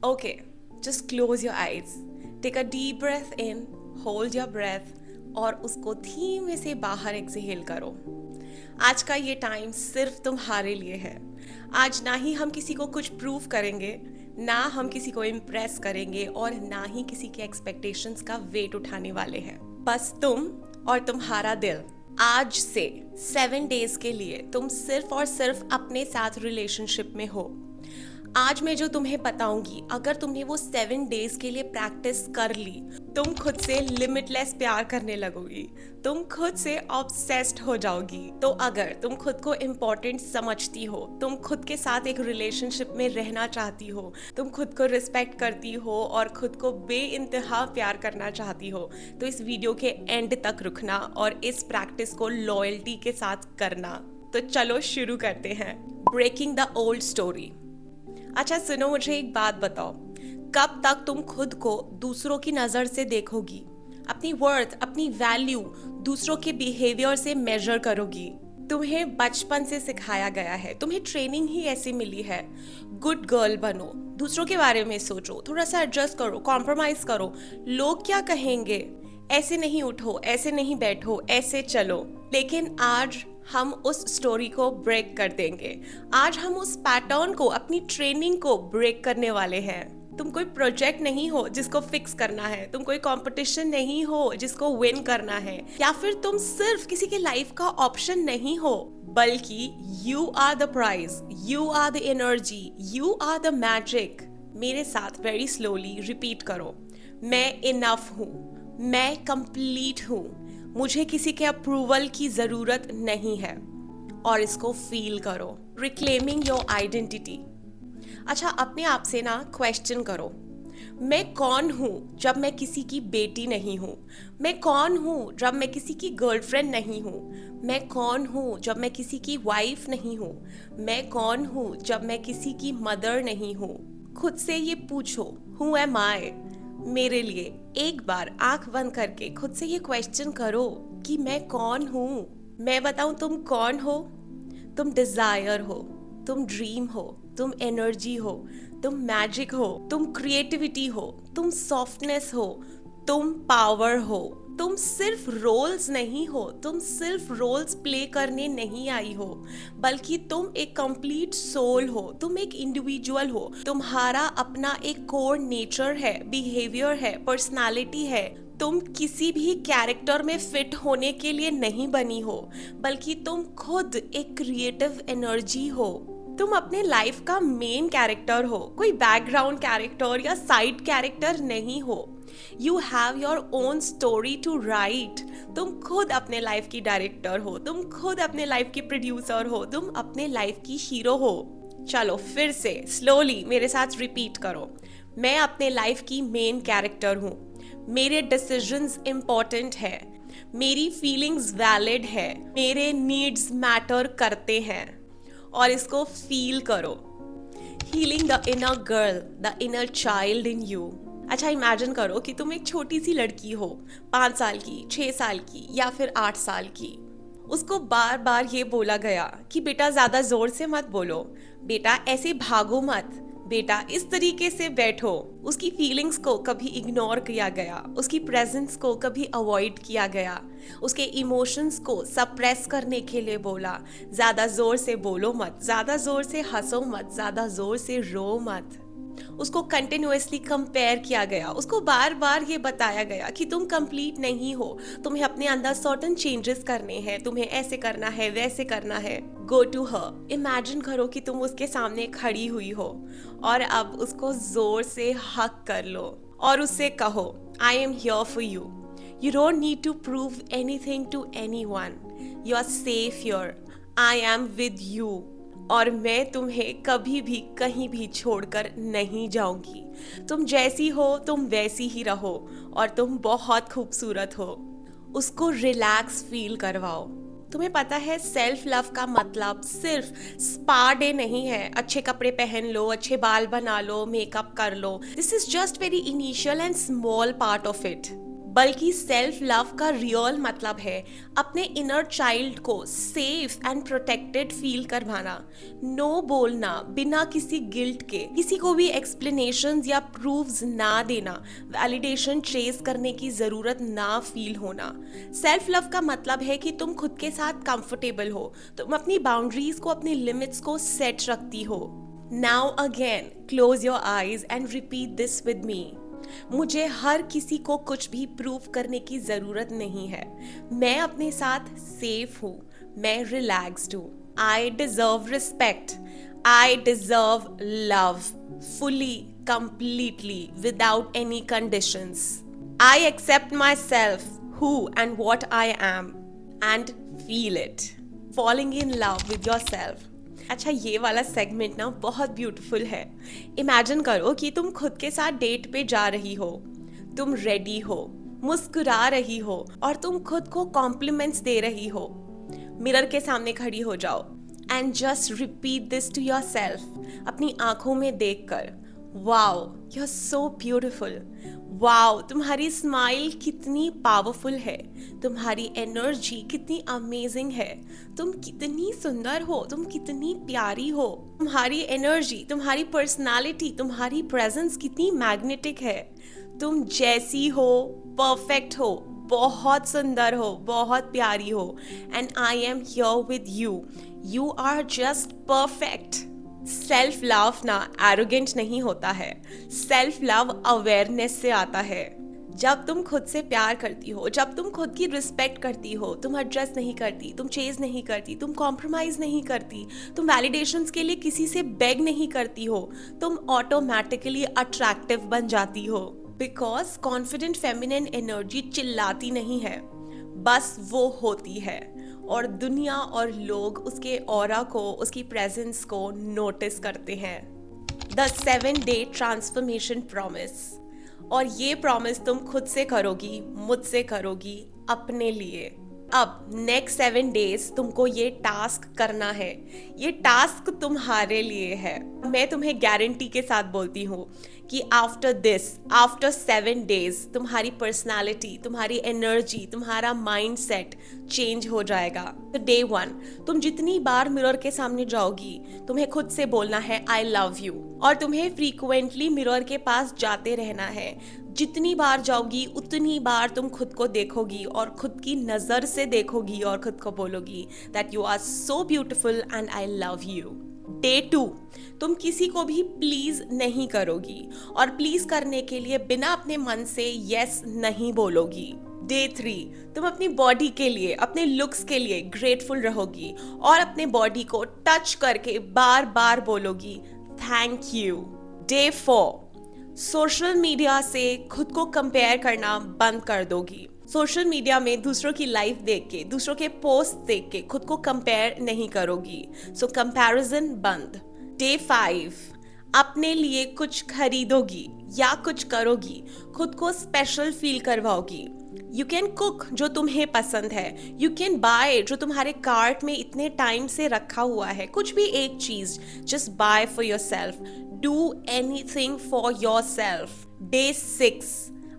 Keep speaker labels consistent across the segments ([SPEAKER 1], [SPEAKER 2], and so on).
[SPEAKER 1] Okay, just close your eyes. Take a deep breath in, hold your breath और उसको धीमे से बाहर एक्सहेल करो। आज का ये टाइम सिर्फ तुम्हारे लिए है। आज ना ही हम किसी को कुछ प्रूव करेंगे, ना हम किसी को इम्प्रेस करेंगे और ना ही किसी के एक्सपेक्टेशंस का वेट उठाने वाले हैं। बस तुम और तुम्हारा दिल। आज से 7 डेज के लिए तुम सिर्फ और सिर्फ अपने साथ रिलेशनशिप में हो। आज मैं जो तुम्हें बताऊंगी, अगर तुमने वो 7 डेज के लिए प्रैक्टिस कर ली, तुम खुद से लिमिटलेस प्यार करने लगोगी, तुम खुद से ऑब्सेस्ड हो जाओगी। तो अगर तुम खुद को इम्पोर्टेंट समझती हो, तुम खुद के साथ एक रिलेशनशिप में रहना चाहती हो, तुम खुद को रिस्पेक्ट करती हो और खुद को बेइंतहा प्यार करना चाहती हो, तो इस वीडियो के एंड तक रुकना और इस प्रैक्टिस को लॉयल्टी के साथ करना। तो चलो शुरू करते हैं। Breaking the old story. अच्छा सुनो, मुझे एक बात बताओ, कब तक तुम खुद को दूसरों की नज़र से देखोगी? अपनी वर्थ, अपनी वैल्यू दूसरों के बिहेवियर से मेजर करोगी? तुम्हें बचपन से सिखाया गया है, तुम्हें ट्रेनिंग ही ऐसी मिली है, गुड गर्ल बनो, दूसरों के बारे में सोचो, थोड़ा सा एडजस्ट करो, कॉम्प्रोमाइज करो, लोग क्या कहेंगे, ऐसे नहीं उठो, ऐसे नहीं बैठो, ऐसे चलो। लेकिन आज हम उस स्टोरी को ब्रेक कर देंगे। आज हम उस पैटर्न को, अपनी ट्रेनिंग को ब्रेक करने वाले हैं। तुम कोई प्रोजेक्ट नहीं हो जिसको फिक्स करना है, तुम कोई कंपटीशन नहीं हो जिसको विन करना है, या फिर तुम सिर्फ किसी के लाइफ का ऑप्शन नहीं हो, बल्कि you are the prize, you are the energy, you are the magic. मेरे साथ वेरी स्लोली रिपीट करो। मैं इनफ हूँ, मैं कंप्लीट हूँ, मुझे किसी के अप्रूवल की ज़रूरत नहीं है। और इसको फील करो। Reclaiming your identity. अच्छा, अपने आप से ना क्वेश्चन करो, मैं कौन हूँ जब मैं किसी की बेटी नहीं हूँ? मैं कौन हूँ जब मैं किसी की गर्लफ्रेंड नहीं हूँ? मैं कौन हूँ जब मैं किसी की वाइफ नहीं हूँ? मैं कौन हूँ जब मैं किसी की मदर नहीं हूँ? खुद से ये पूछो, हु एम आई? मेरे लिए एक बार आंख बंद करके खुद से ये क्वेश्चन करो कि मैं कौन हूँ। मैं बताऊँ तुम कौन हो? तुम डिजायर हो, तुम ड्रीम हो, तुम एनर्जी हो, तुम मैजिक हो, तुम क्रिएटिविटी हो, तुम सॉफ्टनेस हो, तुम पावर हो। तुम सिर्फ रोल्स नहीं हो, तुम सिर्फ रोल्स प्ले करने नहीं आई हो, बल्कि तुम एक कंप्लीट सोल हो, तुम एक इंडिविजुअल हो। तुम्हारा अपना एक कोर नेचर है, बिहेवियर है, पर्सनालिटी है। तुम किसी भी कैरेक्टर में फिट होने के लिए नहीं बनी हो, बल्कि तुम खुद एक क्रिएटिव एनर्जी हो। तुम अपने लाइफ का मेन कैरेक्टर हो, कोई बैकग्राउंड कैरेक्टर या साइड कैरेक्टर नहीं हो। You have your own story to write. तुम खुद अपने लाइफ की डायरेक्टर हो, तुम खुद अपने लाइफ की प्रोड्यूसर हो, तुम अपने लाइफ की हीरो हो। चलो फिर से स्लोली मेरे साथ रिपीट करो। मैं अपने लाइफ की मेन कैरेक्टर हूँ, मेरे डिसीजंस इम्पोर्टेंट है, मेरी फीलिंग्स वैलिड है, मेरे नीड्स मैटर करते हैं। और इसको फील करो। Healing the inner girl, the inner child in you. अच्छा, इमेजिन करो कि तुम एक छोटी सी लड़की हो, 5 साल की, 6 साल की या फिर 8 साल की। उसको बार बार ये बोला गया कि बेटा ज़्यादा ज़ोर से मत बोलो, बेटा ऐसे भागो मत, बेटा इस तरीके से बैठो। उसकी फीलिंग्स को कभी इग्नोर किया गया, उसकी प्रेजेंस को कभी अवॉइड किया गया, उसके इमोशंस को सप्रेस करने के लिए बोला, ज़्यादा ज़ोर से बोलो मत, ज़्यादा ज़ोर से हंसो मत, ज़्यादा ज़ोर से रो मत। उसको कंटिन्यूअसली कंपेयर किया गया, उसको बार बार ये बताया गया कि तुम कंप्लीट नहीं हो, तुम्हें अपने अंदर सर्टेन चेंजेस करने हैं, तुम्हें ऐसे करना है, वैसे करना है। Go to her. इमेजिन करो कि तुम उसके सामने खड़ी हुई हो और अब उसको जोर से हक कर लो और उससे कहो, I am here for you. You don't need to prove anything to anyone. You are safe here. I am with you. और मैं तुम्हें कभी भी कहीं भी छोड़कर नहीं जाऊंगी। तुम जैसी हो तुम वैसी ही रहो और तुम बहुत खूबसूरत हो। उसको रिलैक्स फील करवाओ। तुम्हें पता है सेल्फ लव का मतलब सिर्फ स्पा डे नहीं है, अच्छे कपड़े पहन लो, अच्छे बाल बना लो, मेकअप कर लो। This is just very initial and small part of it. बल्कि सेल्फ लव का रियल मतलब है अपने इनर चाइल्ड को सेफ एंड प्रोटेक्टेड फील करवाना, नो बोलना बिना किसी गिल्ट के, किसी को भी एक्सप्लेनेशंस या प्रूफ्स ना देना, वैलिडेशन चेस करने की जरूरत ना फील होना। सेल्फ लव का मतलब है कि तुम खुद के साथ कंफर्टेबल हो, तुम अपनी बाउंड्रीज को, अपनी लिमिट्स को सेट रखती हो। Now again close your eyes and repeat this with me. मुझे हर किसी को कुछ भी प्रूव करने की जरूरत नहीं है। मैं अपने साथ सेफ हूँ, मैं रिलैक्स्ड हूँ। I deserve respect, I deserve love fully, completely, without any conditions. I accept myself who and what I am and feel it. Falling in love with yourself. अच्छा, ये वाला segment ना बहुत beautiful है। Imagine करो कि तुम खुद के साथ डेट पे जा रही हो, तुम रेडी हो, मुस्कुरा रही हो और तुम खुद को कॉम्प्लीमेंट्स दे रही हो। मिरर के सामने खड़ी हो जाओ and just repeat this to yourself, अपनी आंखों में देखकर। Wow, you are so beautiful. Wow, तुम्हारी स्माइल कितनी पावरफुल है, तुम्हारी एनर्जी कितनी अमेजिंग है, तुम कितनी सुंदर हो, तुम कितनी प्यारी हो। तुम्हारी एनर्जी, तुम्हारी पर्सनालिटी, तुम्हारी प्रेजेंस कितनी मैग्नेटिक है। तुम जैसी हो, परफेक्ट हो, बहुत सुंदर हो, बहुत प्यारी हो। And I am here with you. You are just perfect. Self love ना एरोगेंट नहीं होता है, सेल्फ लव अवेयरनेस से आता है। जब तुम खुद से प्यार करती हो, जब तुम खुद की रिस्पेक्ट करती हो, तुम एडजस्ट नहीं करती, तुम चेज नहीं करती, तुम कॉम्प्रोमाइज नहीं करती, तुम वैलिडेशंस के लिए किसी से बेग नहीं करती हो, तुम ऑटोमेटिकली अट्रैक्टिव बन जाती हो। बिकॉज कॉन्फिडेंट फेमिनिन एनर्जी चिल्लाती नहीं है, बस वो होती है और दुनिया और लोग उसके ऑरा को, उसकी प्रेजेंस को नोटिस करते हैं। The 7-day transformation promise. और ये प्रॉमिस तुम खुद से करोगी, मुझसे करोगी, अपने लिए। अब नेक्स्ट 7 days तुमको ये टास्क करना है। ये टास्क तुम्हारे लिए है। मैं तुम्हें गारंटी के साथ बोलती हूँ कि आफ्टर 7 days तुम्हारी पर्सनालिटी, तुम्हारी एनर्जी, तुम्हारा माइंडसेट चेंज हो जाएगा। तो डे 1 तुम जितनी बार मिरर के सामने जाओगी, तुम्हें खुद से बोलना है आई लव यू, और तुम्हें फ्रीक्वेंटली मिरर के पास जाते रहना है। जितनी बार जाओगी उतनी बार तुम खुद को देखोगी और खुद की नजर से देखोगी और खुद को बोलोगी that you are so beautiful and I love you. Day 2 तुम किसी को भी प्लीज नहीं करोगी और प्लीज करने के लिए बिना अपने मन से यस नहीं बोलोगी। डे 3 तुम अपनी बॉडी के लिए, अपने लुक्स के लिए ग्रेटफुल रहोगी और अपने बॉडी को टच करके बार बार बोलोगी thank you. Day 4 social media से खुद को कंपेयर करना बंद कर दोगी। सोशल मीडिया में दूसरों की लाइफ देख के, दूसरों के पोस्ट देख के खुद को कंपेयर नहीं करोगी। सो कंपैरिजन बंद। डे 5 अपने लिए कुछ खरीदोगी या कुछ करोगी, खुद को स्पेशल फील करवाओगी। यू कैन कुक जो तुम्हें पसंद है, यू कैन बाय जो तुम्हारे कार्ट में इतने टाइम से रखा हुआ है, कुछ भी एक चीज, just by for your self. Do anything for yourself. Day 6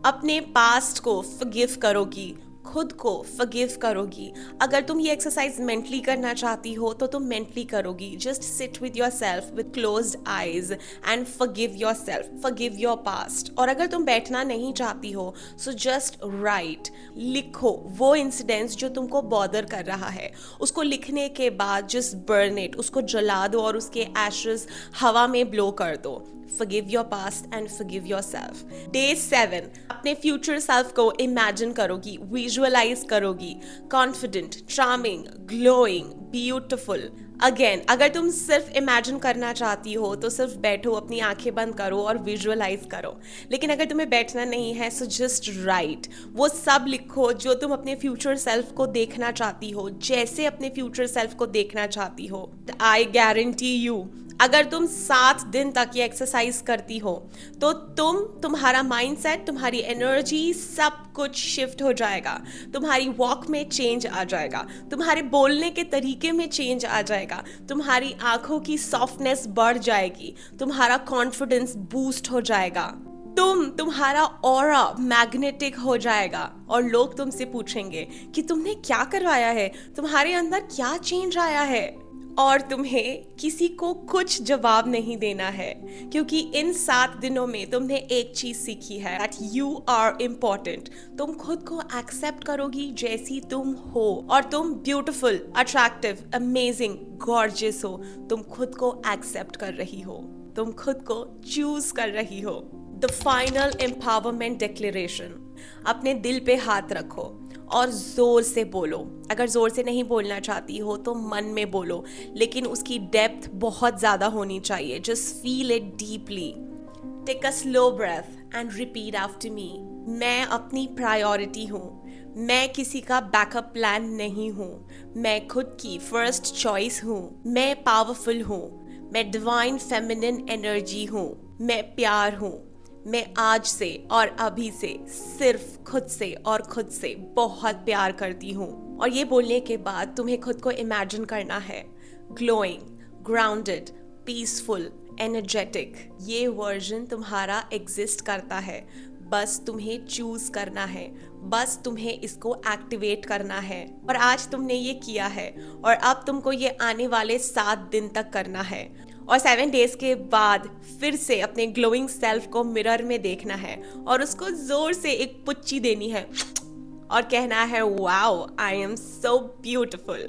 [SPEAKER 1] अपने पास्ट को forgive करोगी, खुद को forgive करोगी। अगर तुम ये एक्सरसाइज मेंटली करना चाहती हो तो तुम मेंटली करोगी। Just sit with your self with closed eyes and forgive yourself, forgive your past। और अगर तुम बैठना नहीं चाहती हो सो जस्ट राइट, लिखो वो इंसिडेंट्स जो तुमको बॉदर कर रहा है। उसको लिखने के बाद जस्ट बर्न इट, उसको जला दो और उसके एशेस हवा में ब्लो कर दो। Forgive your past and forgive yourself. Day 7 अपने फ्यूचर सेल्फ को इमेजिन करोगी, विजुअलाइज करोगी, confident, charming, glowing, beautiful. Again अगर तुम सिर्फ इमेजिन करना चाहती हो तो सिर्फ बैठो, अपनी आंखें बंद करो और विजुअलाइज करो। लेकिन अगर तुम्हें बैठना नहीं है सो जस्ट राइट, वो सब लिखो जो तुम अपने फ्यूचर सेल्फ को देखना चाहती हो, जैसे अपने फ्यूचर सेल्फ को देखना चाहती हो। आई गारंटी यू अगर तुम 7 दिन तक ये एक्सरसाइज करती हो तो तुम्हारा माइंडसेट, तुम्हारी एनर्जी, सब कुछ शिफ्ट हो जाएगा। तुम्हारी वॉक में चेंज आ जाएगा, तुम्हारे बोलने के तरीके में चेंज आ जाएगा, तुम्हारी आंखों की सॉफ्टनेस बढ़ जाएगी, तुम्हारा कॉन्फिडेंस बूस्ट हो जाएगा। तुम्हारा ऑरा मैग्नेटिक हो जाएगा और लोग तुमसे पूछेंगे कि तुमने क्या करवाया है, तुम्हारे अंदर क्या चेंज आया है। और तुम्हें किसी को कुछ जवाब नहीं देना है, क्योंकि इन 7 दिनों में तुमने एक चीज सीखी है, दैट यू आर इम्पोर्टेंट। तुम खुद को एक्सेप्ट करोगी जैसी तुम हो, और तुम ब्यूटिफुल, अट्रैक्टिव, अमेजिंग, गॉर्जियस हो। तुम खुद को एक्सेप्ट कर रही हो, तुम खुद को चूज कर रही हो। The final empowerment declaration. अपने दिल पे हाथ रखो और जोर से बोलो। अगर जोर से नहीं बोलना चाहती हो तो मन में बोलो, लेकिन उसकी डेप्थ बहुत ज्यादा होनी चाहिए। Just feel it deeply. Take a slow breath and repeat after me. मैं अपनी प्रायोरिटी हूँ। मैं किसी का बैकअप प्लान नहीं हूँ। मैं खुद की फर्स्ट चॉइस हूँ। मैं पावरफुल हूँ। मैं डिवाइन फेमिनिन एनर्जी हूँ। मैं प्यार हूँ। मैं आज से और अभी से सिर्फ खुद से और खुद से बहुत प्यार करती हूँ। और ये बोलने के बाद तुम्हें खुद को इमेजिन करना है ग्लोइंग, ग्राउंडेड, पीसफुल, एनर्जेटिक। ये वर्जन तुम्हारा एग्जिस्ट करता है, बस तुम्हें चूज करना है, बस तुम्हें इसको एक्टिवेट करना है। और आज तुमने ये किया है, और अब तुमको ये आने वाले 7 दिन तक करना है। और 7 डेज के बाद फिर से अपने ग्लोइंग सेल्फ को मिरर में देखना है और उसको जोर से एक पुच्ची देनी है और कहना है, wow, I am so beautiful.